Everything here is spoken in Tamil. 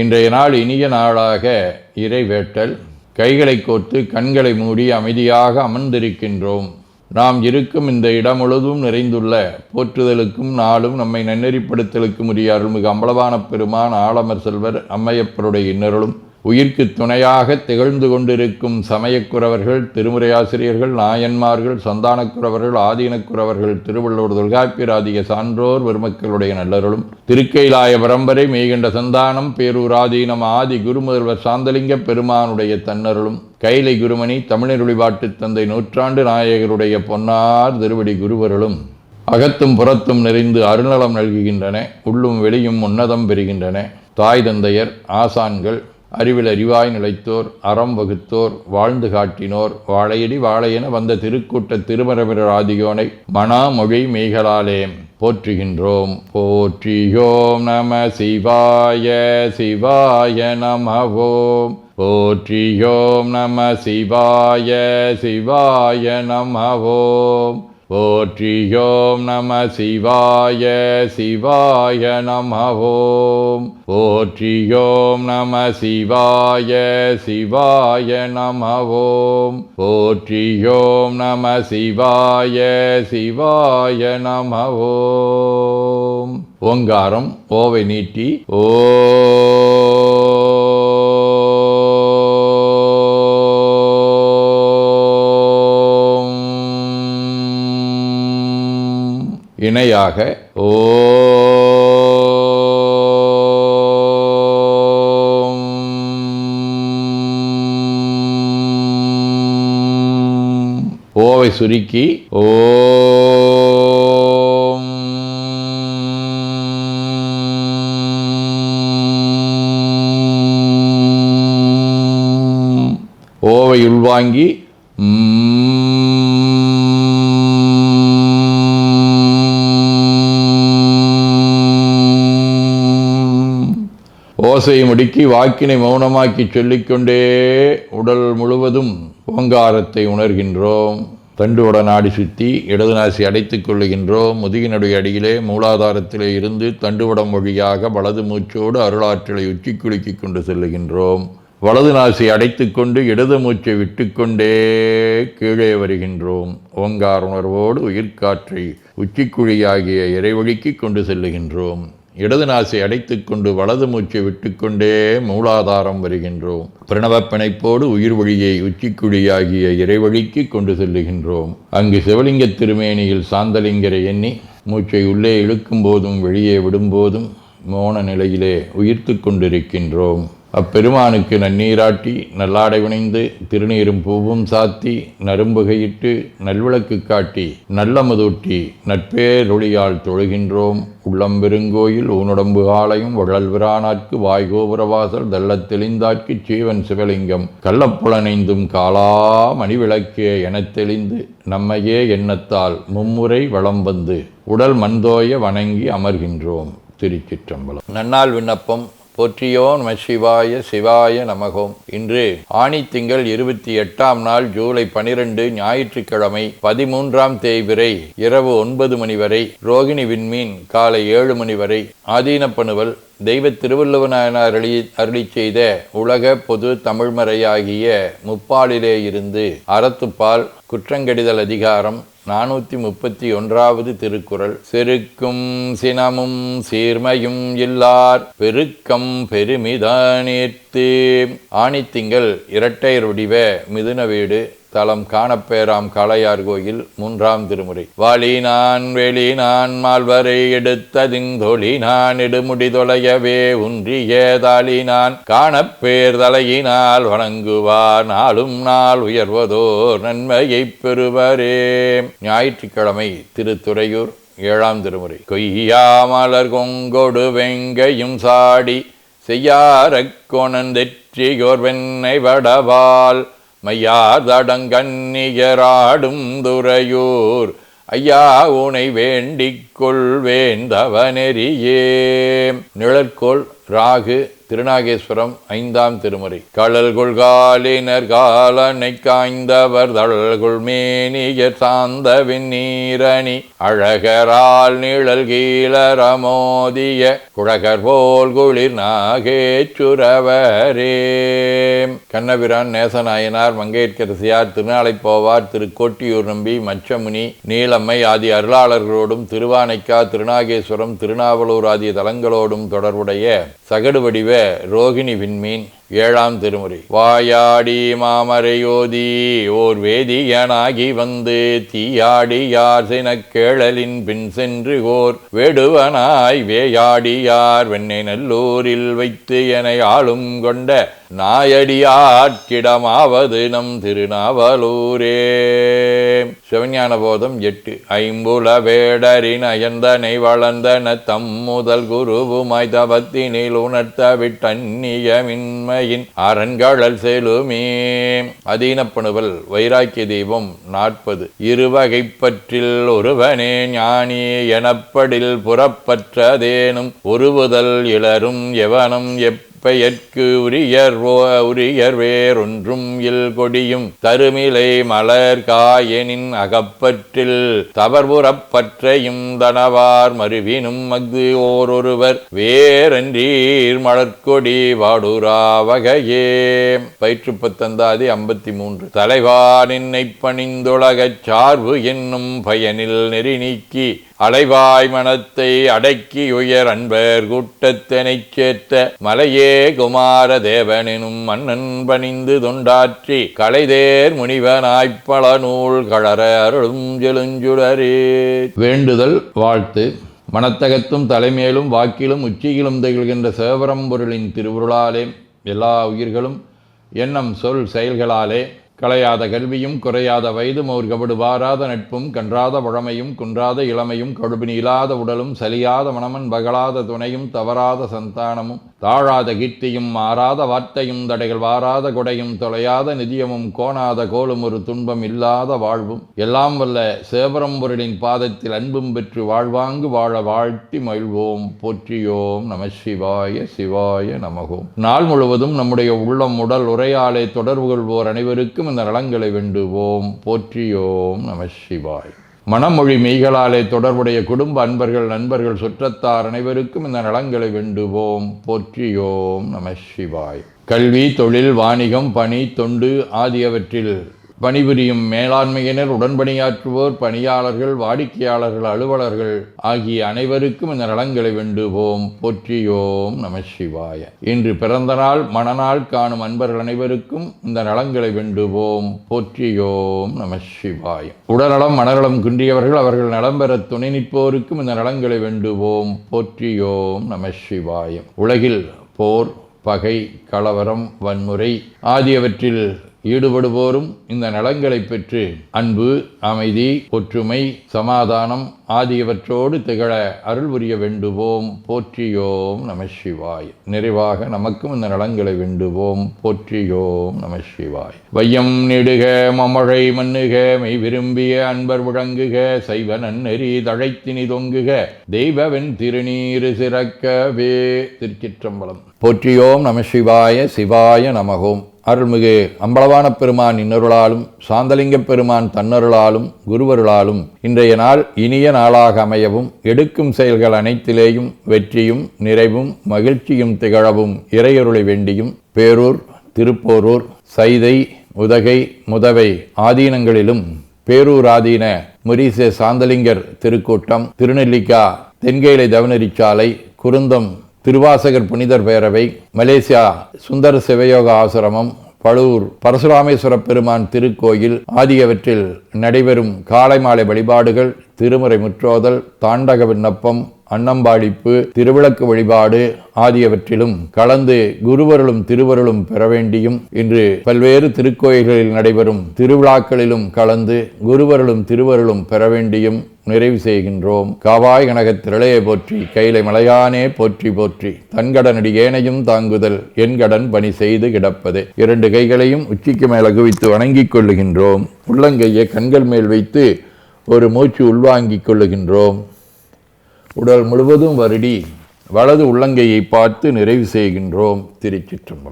இன்றைய நாள் இனிய நாளாக இறைவேட்டல். கைகளை கோர்த்து கண்களை மூடி அமைதியாக அமர்ந்திருக்கின்றோம். நாம் இருக்கும் இந்த இடம் முழுதும் நிறைந்துள்ள போற்றுதலுக்கும் நாளும் நம்மை நன்னெறிப்படுத்தலுக்கும் உரிய அருள்மிகு அம்பலவான பெருமான் ஆலமர் செல்வர் அம்மையப்பருடைய இன்னருளும் உயிர்க்கு துணையாக திகழ்ந்து கொண்டிருக்கும் சமயக்குறவர்கள், திருமுறையாசிரியர்கள், நாயன்மார்கள், சந்தானக்குறவர்கள், ஆதீனக்குறவர்கள், திருவள்ளுவர் தொல்காப்பியராதிய சான்றோர் பெருமக்களுடைய நல்லருளும் திருக்கைலாய பரம்பரை மெய்கண்ட சந்தானம் பேரூராதீனம் ஆதி குருமுதல்வர் சாந்தலிங்க பெருமானுடைய தன்னருளும் கைலை குருமணி தமிழருளிபாட்டு தந்தை நூற்றாண்டு நாயகருடைய பொன்னார் திருவடி குருவருளும் அகத்தும் புறத்தும் நிறைந்து அருநலம் நல்குகின்றன. உள்ளும் வெளியும் உன்னதம் பெறுகின்றன. தாய் தந்தையர், ஆசான்கள், அறிவில் அறிவாய் நிலைத்தோர், அறம் வகுத்தோர், வாழ்ந்து காட்டினோர், வாழையடி வாழையென வந்த திருக்கூட்ட திருமரபிரர் ஆதியோனை மனாமொழி மெய்களாலே போற்றுகின்றோம். போற்றியோம் நம சிவாய சிவாய நமவோம். போற்றியோம் நம சிவாய சிவாய நமவோம். போற்றியோம் நம சிவாய சிவாய நமவோம். போற்றியோம் நம சிவாய சிவாய நமவோம். போற்றியோம் நம சிவாய சிவாய நமவோம். ஓங்காரம் ஓவை நீட்டி ஓ இணையாக ஓம். ஓவை சுருக்கி ஓம். ஓவை உள்வாங்கி ஓசையை முடுக்கி வாக்கினை மௌனமாக்கி சொல்லிக்கொண்டே உடல் முழுவதும் ஓங்காரத்தை உணர்கின்றோம். தண்டுவட நாடி சுற்றி இடது நாசி அடைத்துக் கொள்ளுகின்றோம். முதுகினுடைய அடியிலே மூலாதாரத்திலே இருந்து தண்டுவடம் வழியாக வலது மூச்சோடு அருளாற்றலை உச்சி குலுக்கி கொண்டு செல்லுகின்றோம். வலது நாசி அடைத்து கொண்டு இடது மூச்சை விட்டுக்கொண்டே கீழே வருகின்றோம். ஓங்கார உணர்வோடு உயிர்காற்றை உச்சிக்குழியாகிய இறைவழிக்கு கொண்டு செல்லுகின்றோம். இடது நாசை அடைத்து கொண்டு வலது மூச்சை விட்டுக்கொண்டே மூலாதாரம் வருகின்றோம். பிரணவ பிணைப்போடு உயிர் வழியை உச்சிக்குழியாகிய இறைவழிக்கு கொண்டு செல்லுகின்றோம். அங்கு சிவலிங்க திருமேனியில் சாந்தலிங்கரை எண்ணி மூச்சை உள்ளே இழுக்கும் போதும் வெளியே விடும்போதும் மோன நிலையிலே உயிர்த்து கொண்டிருக்கின்றோம். அப்பெருமானுக்கு நன்னீராட்டி நல்லாடை வினைந்து திருநீரும் பூவும் சாத்தி நரும்புகையிட்டு நல்விளக்கு காட்டி நல்லமுதூட்டி நட்பேரொளியால் தொழுகின்றோம். உள்ளம் பெருங்கோயில் ஊனுடம்பு ஆலயம் வள்ளல்விரானார்க்கு வாய்கோபுரவாசல் தெள்ளத் தெளிந்தார்க்கு சீவன் சிவலிங்கம் கள்ளப்புலனைந்தும் காலா மணிவிளக்கே எனத் தெளிந்து நம்மையே எண்ணத்தால் மும்முறை வளம் வந்து உடல் மண்தோய வணங்கி அமர்கின்றோம். திருச்சிற்றம்பலம். நன்னாள் விண்ணப்பம். போற்றியோம் நம சிவாய சிவாய நமகோம். இன்று ஆணி திங்கள் 28ஆம் நாள் ஜூலை 12 ஞாயிற்றுக்கிழமை 13ஆம் தேய்பிறை இரவு 9 மணி வரை, ரோகிணி விண்மீன் காலை 7 மணி வரை, ஆதீனப்பணுவல் தெய்வ திருவள்ளுவனார் அருளி செய்த உலக பொது தமிழ்மறையாகிய முப்பாலிலே இருந்து அறத்துப்பால் குற்றங்கடிதல் அதிகாரம் 431வது திருக்குறள். செருக்கும் சினமும் சீர்மையும் இல்லார் பெருக்கம் பெருமிதானேர்த்து. ஆணித்திங்கள் இரட்டையர் வடிவ மிதுன வீடு. தலம் காணப்பேராம் காளையார் கோயில். 3ஆம் திருமுறை. வாலி நான் வெளி நான் மால்வரை எடுத்ததிந்தொழி நான் எடுமுடி தொலையவே உன்றிய தாலி நான் காணப்பேர் தலையினால் வணங்குவார் நாளும் நாள் உயர்வதோர் நன்மையை பெறுவரே. ஞாயிற்றுக்கிழமை திருத்துறையூர். 7ஆம் திருமுறை. கொய்யாமலர் கொங்கொடு வெங்கையும் சாடி செய்யாரக் கொணந்தெற்றியோர் வெண்ணை வடவால் மையார் தடங்கன்னியராடும் துறையூர் ஐயா உனை வேண்டிக் கொள்வேந்தவனெறியே. நிழற்கோள் ராகு திருநாகேஸ்வரம் 5ஆம் திருமுறை. கழல் கொள்காலினர் காலனை காய்ந்தவர் தழல்கொள் மேனியர் சார்ந்த வெந்நீரணி அழகரால் நிழல் கீழரமோதிய குழகர் போல் குளிர் நாகேச்சுரவரே. கண்ணபிரான், நேசநாயனார், மங்கையர்க்கரசியார், திருநாளைப்போவார், திருக்கோட்டியூர் நம்பி, மச்சமுனி, நீலம்மை ஆதி அருளாளர்களோடும் திருவானைக்கா, திருநாகேஸ்வரம், திருநாவலூர் ஆகிய தலங்களோடும் தொடர்புடைய சகடு வடிவ ரோகிணி விண்மீன் 7ஆம் திருமுறை. வாயாடி மாமரையோதி ஓர் வேதியனாகி வந்து தீயாடியார் சினக்கேழலின் பின் சென்று ஓர் வேடுவனாய் வேயாடியார் வெண்ணை நல்லூரில் வைத்து என ஆளும் கொண்ட நாயடியாட்கிடமாவது நம் திருநாவலூரே. சிவஞான போதம் 8. ஐம்புல வேடரின் அயந்தனை வளர்ந்தன தம் முதல் குருவுமாய் தவத்தினில் உணர்த்த விட்டன்னியமின்மை அரண்கழல் செலுமே. அதீனப்பணுவல் வைராக்கிய தீபம் 40. இருவகைப்பற்றில் ஒருவனே ஞானி எனப்படில் புறப்பற்றதேனும் ஒருவுதல் இளரும் எவனும் பெயர்க்கு உரியர் வேறொன்றும் இல் கொடியும் தருமிலை மலர் காயனின் அகப்பற்றில் தவர்புறப்பற்றையும் தனவார் மருவினும் அஃது ஓரொருவர் வேறன்றீர் மலர்கொடி வாடுரா வகையே. பயிற்று 19 53. தலைவா நின்னை பணிந்துலகச் சார்பு என்னும் பயனில் நெறி நீக்கி அலைவாய் மனத்தை அடக்கி உயர் அன்பர் கூட்டத்தினைச் சேர்த்த மலையே குமார தேவனும் மன்னன் பணிந்து தொண்டாற்றி கலைதேர் முனிவனாய்ப்பல நூல் கழற அருளும் செழுஞ்சுடரே. வேண்டுதல் வாழ்த்து. மனத்தகத்தும் தலைமேலும் வாக்கிலும் உச்சியிலும் திகழ்கின்ற சிவபரம்பொருளின் திருவுருளாலே எல்லா உயிர்களும் எண்ணம் சொல் செயல்களாலே களையாத கல்வியும் குறையாத வயதும் ஒரு கபடு வாராத நட்பும் கன்றாத பழமையும் குன்றாத இளமையும் கடுபினி இல்லாத உடலும் சலியாத மனமன் பகலாத துணையும் தவறாத சந்தானமும் தாழாத கீர்த்தியும் மாறாத வார்த்தையும் தடைகள் வாராத கொடையும் தொலையாத நிதியமும் கோணாத கோலும் ஒரு துன்பம் இல்லாத வாழ்வும் எல்லாம் வல்ல சிவபரம்பொருளின் பாதத்தில் அன்பும் பெற்று வாழ்வாங்கு வாழ வாழ்த்தி மகிழ்வோம். போற்றியோம் நம சிவாய சிவாய நமகோம். நாள் முழுவதும் நம்முடைய உள்ளம் உடல் உரையாலே தொடர்பு கொள்வோர் அனைவருக்கும் இந்த நலங்களை வேண்டுவோம். போற்றியோம் நம சிவாய். மனமொழி மெய்களாலே தொடர்புடைய குடும்ப அன்பர்கள் நண்பர்கள் சுற்றத்தார் அனைவருக்கும் இந்த நலங்களை வேண்டுவோம். போற்றியோம் நம சிவாய். கல்வி, தொழில், வாணிகம், பணி, தொண்டு ஆகியவற்றில் பணிபுரியும் மேலாண்மையினர், உடன்பணியாற்றுவோர், பணியாளர்கள், வாடிக்கையாளர்கள், அலுவலர்கள் ஆகிய அனைவருக்கும் இந்த நலங்களை வேண்டுவோம். போற்றியோம் நம சிவாய. இன்று பிறந்த நாள் மணநாள் காணும் அன்பர்கள் அனைவருக்கும் இந்த நலங்களை வேண்டுவோம். போற்றியோம் நம சிவாய. உடல்நலம் மனநலம் குன்றியவர்கள் அவர்கள் நலம் பெற துணை நிற்போருக்கும் இந்த நலங்களை வேண்டுவோம். போற்றியோம் நம சிவாய. உலகில் போர், பகை, கலவரம், வன்முறை ஆகியவற்றில் ஈடுபடுவோரும் இந்த நலங்களை பெற்று அன்பு, அமைதி, ஒற்றுமை, சமாதானம் ஆகியவற்றோடு திகழ அருள் புரிய வேண்டுவோம். போற்றியோம் நம சிவாய். நிறைவாக நமக்கும் இந்த நலங்களை வேண்டுவோம். போற்றியோம் நம சிவாய். வையம் நெடுக மமழை மண்ணுக மெய் விரும்பிய அன்பர் விளங்குக சைவ நன்னெறி தழைத்தினி தொங்குக தெய்வவென் திருநீரு சிறக்கவே. திருச்சிற்றம்பலம். போற்றியோம் நம சிவாய சிவாய நமகோம். அருள்மிகு அம்பலவான பெருமான் இன்னருளாலும் சாந்தலிங்க பெருமான் தன்னருளாலும் குருவருளாலும் இன்றைய நாள் இனிய நாளாக அமையவும் எடுக்கும் செயல்கள் அனைத்திலேயும் வெற்றியும் நிறைவும் மகிழ்ச்சியும் திகழவும் இறையருளை வேண்டியும் பேரூர், திருப்போரூர், சைதை, உதகை, முதவை ஆதீனங்களிலும் பேரூர் ஆதீன முரீச சாந்தலிங்கர் திருக்கூட்டம், திருநெல்லிக்கா தென்கேலை தவநெறிச்சாலை, குருந்தம் திருவாசகர் புனிதர் பேரவை, மலேசியா சுந்தர சிவயோக ஆசிரமம், பழுவூர் பரசுராமேஸ்வர பெருமான் திருக்கோயில் ஆகியவற்றில் நடைபெறும் காலை மாலை வழிபாடுகள், திருமுறை முற்றோதல், தாண்டக விண்ணப்பம், அன்னம்பாடிப்பு, திருவிளக்கு வழிபாடு ஆகியவற்றிலும் கலந்து குருவருளும் திருவருளும் பெற வேண்டியும் இன்று பல்வேறு திருக்கோயில்களில் நடைபெறும் திருவிழாக்களிலும் கலந்து குருவருளும் திருவருளும் பெற வேண்டியும் நிறைவு செய்கின்றோம். காவாய் கனகத் திரளையை போற்றி, கைலை மலையானே போற்றி போற்றி, தன்கடனடி ஏனையும் தாங்குதல் என் கடன் பணி செய்து கிடப்பது. 2 கைகளையும் உச்சிக்கு மேல் குவித்து வணங்கிக் கொள்ளுகின்றோம். உள்ளங்கையை கண்கள் மேல் வைத்து ஒரு மூச்சு உள்வாங்கிக் கொள்ளுகின்றோம். உடல் முழுவதும் வருடி வலது உள்ளங்கையை பார்த்து நிறைவு செய்கின்றோம். திருச்சிற்றம்பலம்.